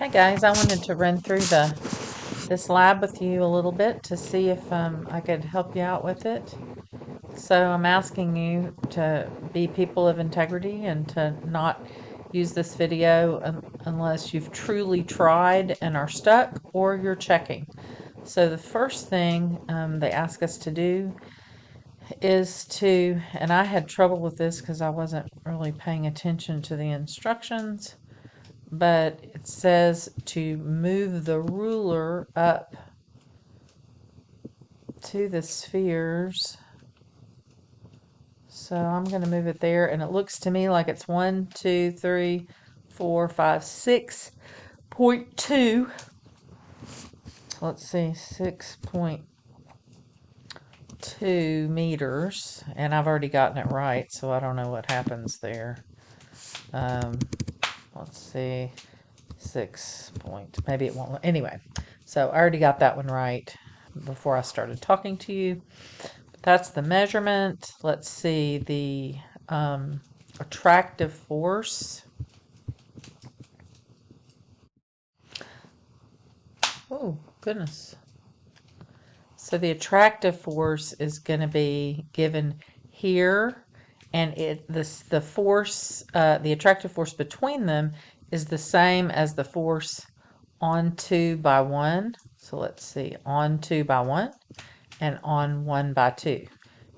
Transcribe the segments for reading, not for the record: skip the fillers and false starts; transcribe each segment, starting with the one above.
Hi guys, I wanted to run through this lab with you a little bit to see if I could help you out with it. So I'm asking you to be people of integrity and to not use this video unless you've truly tried and are stuck or you're checking. So the first thing they ask us to do is to, and I had trouble with this because I wasn't really paying attention to the instructions, but it says to move the ruler up to the spheres. So I'm going to move it there, and it looks to me like it's 1, 2, 3, 4, 5, 6.2. Let's see, 6.2 meters, and I've already gotten it right, so I don't know what happens there. Let's see, 6 point, maybe it won't, anyway. So I already got that one right before I started talking to you. That's the measurement. Let's see, the attractive force. Oh, goodness. So the attractive force is going to be given here, and the force, the attractive force between them is the same as the force on 2 by 1. So let's see, on 2 by 1 and on 1 by 2.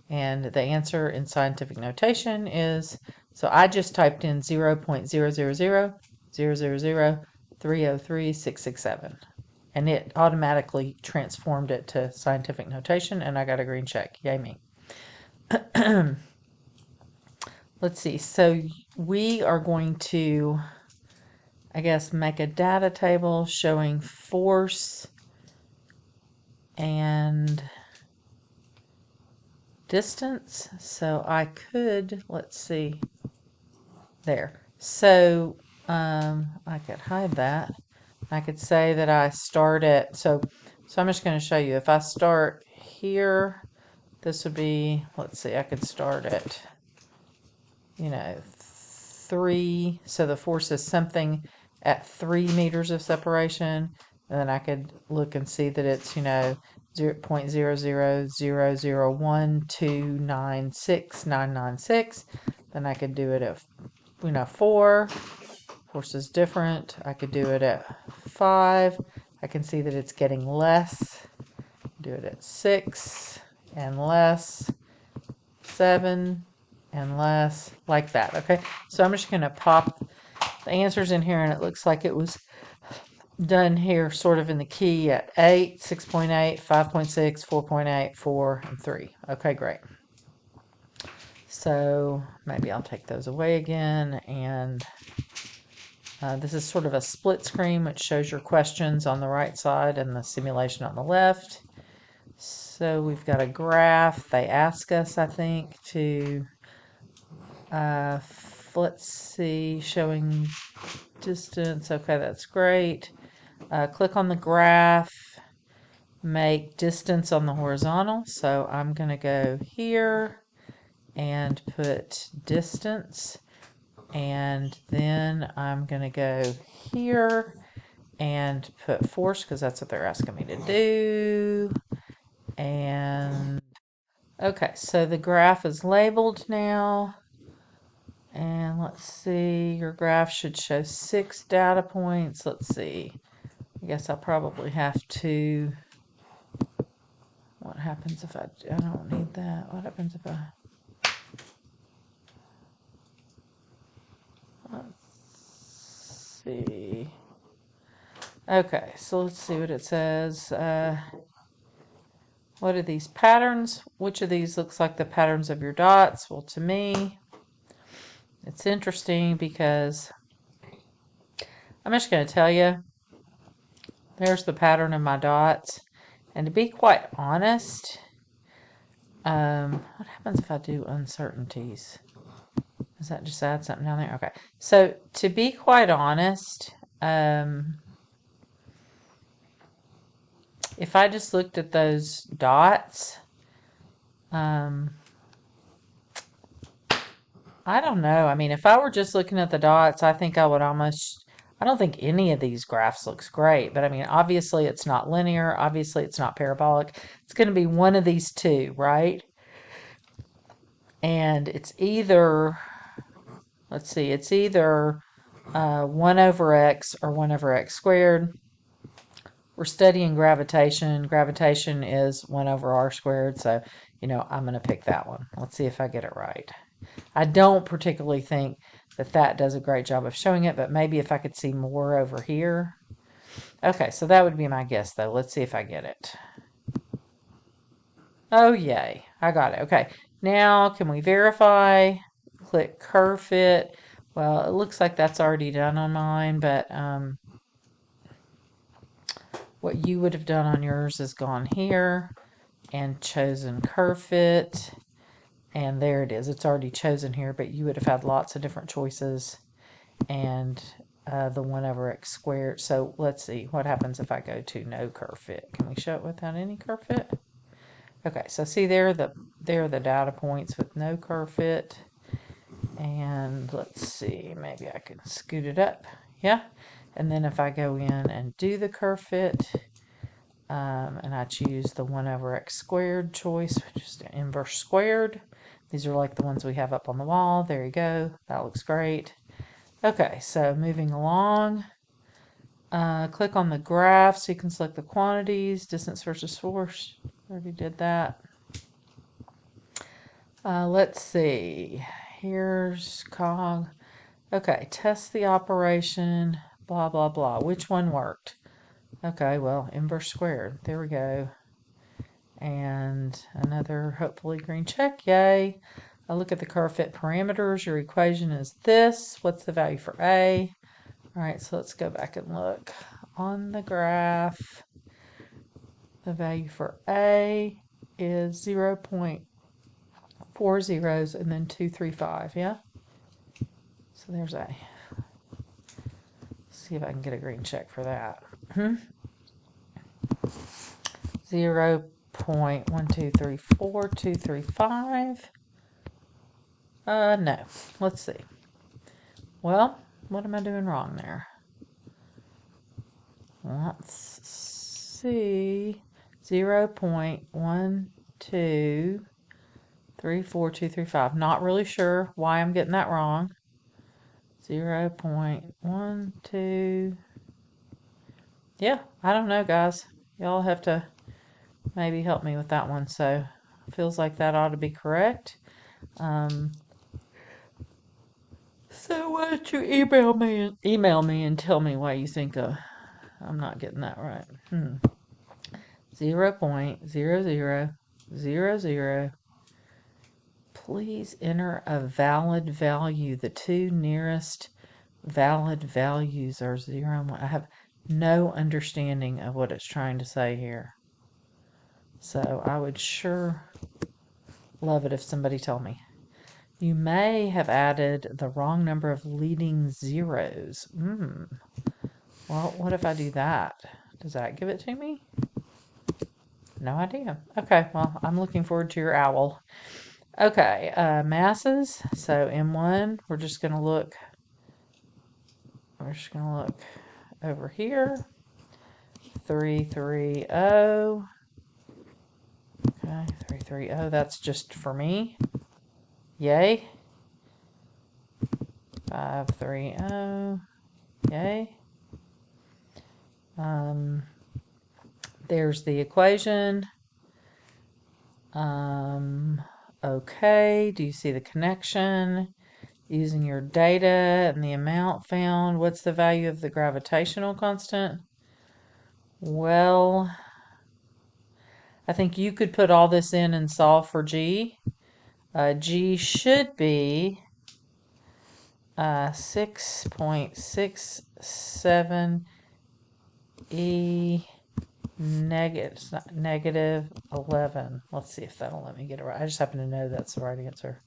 And the answer in scientific notation is, so I just typed in 0.000000303,667. And it automatically transformed it to scientific notation, and I got a green check. Yay me. Let's see. So we are going to, I guess, make a data table showing force and distance. So I could, let's see, there. So I could hide that. I could say that I start at, so I'm just going to show you. If I start here, this would be, let's see, I could start at, 3. So the force is something at 3 meters of separation. And then I could look and see that it's, 0.0000001296996. Then I could do it at, 4. Force is different. I could do it at 5. I can see that it's getting less. Do it at 6 and less, 7 and less, like that. Okay, so I'm just going to pop the answers in here, and it looks like it was done here sort of in the key at 8, 6.8, 5.6, 4.8, 4, and 3. Okay, great. So maybe I'll take those away again, and this is sort of a split screen, which shows your questions on the right side and the simulation on the left. So we've got a graph. They ask us, I think, to, let's see, showing distance. Okay, that's great. Click on the graph, make distance on the horizontal. So I'm going to go here and put distance. And then I'm going to go here and put force because that's what they're asking me to do. And okay, so the graph is labeled now. And let's see, your graph should show 6 data points. Let's see. I guess I probably have to. What happens if I don't need that? What happens if I. Let's see. Okay, so let's see what it says. What are these patterns? Which of these looks like the patterns of your dots? Well, to me, it's interesting because I'm just going to tell you, there's the pattern of my dots. And to be quite honest, what happens if I do uncertainties? Does that just add something down there? Okay. So to be quite honest, if I just looked at those dots, I don't know. I mean, if I were just looking at the dots, I think I would almost, I don't think any of these graphs looks great, but I mean, obviously it's not linear. Obviously it's not parabolic. It's going to be one of these two, right? And it's either, let's see, it's either 1 over x or 1 over x squared. We're studying gravitation. Gravitation is 1 over r squared, so, I'm going to pick that one. Let's see if I get it right. I don't particularly think that does a great job of showing it, but maybe if I could see more over here. Okay, so that would be my guess, though. Let's see if I get it. Oh, yay. I got it. Okay, now can we verify? Click curve fit. Well, it looks like that's already done on mine, but what you would have done on yours is gone here and chosen curve fit. And there it is. It's already chosen here, but you would have had lots of different choices. And the 1 over x squared. So let's see what happens if I go to no curve fit. Can we show it without any curve fit? Okay, so see there are the data points with no curve fit. And let's see, maybe I can scoot it up. Yeah. And then if I go in and do the curve fit, and I choose the 1 over x squared choice, which is the inverse squared. These are like the ones we have up on the wall. There you go. That looks great. Okay, so moving along. Click on the graph so you can select the quantities, distance versus force. Already did that. Let's see. Here's cog. Okay, test the operation, blah, blah, blah. Which one worked? Okay, well, inverse squared. There we go. And another, hopefully, green check. Yay. I look at the curve fit parameters. Your equation is this. What's the value for A? All right, so let's go back and look. On the graph, the value for A is 0.40 and then 235, yeah? So there's A. Let's see if I can get a green check for that. 0.1234235. No. Let's see. Well, what am I doing wrong there? Let's see. 0.1234235. Not really sure why I'm getting that wrong. 0.12. Yeah, I don't know, guys. Y'all have to maybe help me with that one. So, feels like that ought to be correct. So why don't you email me and tell me why you think I'm not getting that right. 0.0000. Please enter a valid value. The two nearest valid values are 0 and 1. I have no understanding of what it's trying to say here. So I would sure love it if somebody told me. You may have added the wrong number of leading zeros. Well, what if I do that? Does that give it to me? No idea. Okay, well, I'm looking forward to your owl. Okay, masses. So M1, we're just going to look over here. 330. Okay, 330. That's just for me. Yay. 530. Yay. There's the equation. Okay, do you see the connection? Using your data and the amount found, what's the value of the gravitational constant? Well, I think you could put all this in and solve for G. G should be 6.67 E negative 11. Let's see if that'll let me get it right. I just happen to know that's the right answer.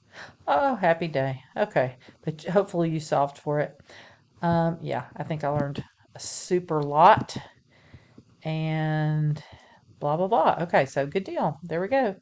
Oh, happy day. Okay, but hopefully you solved for it. Yeah, I think I learned a super lot. And blah, blah, blah. Okay, so good deal. There we go.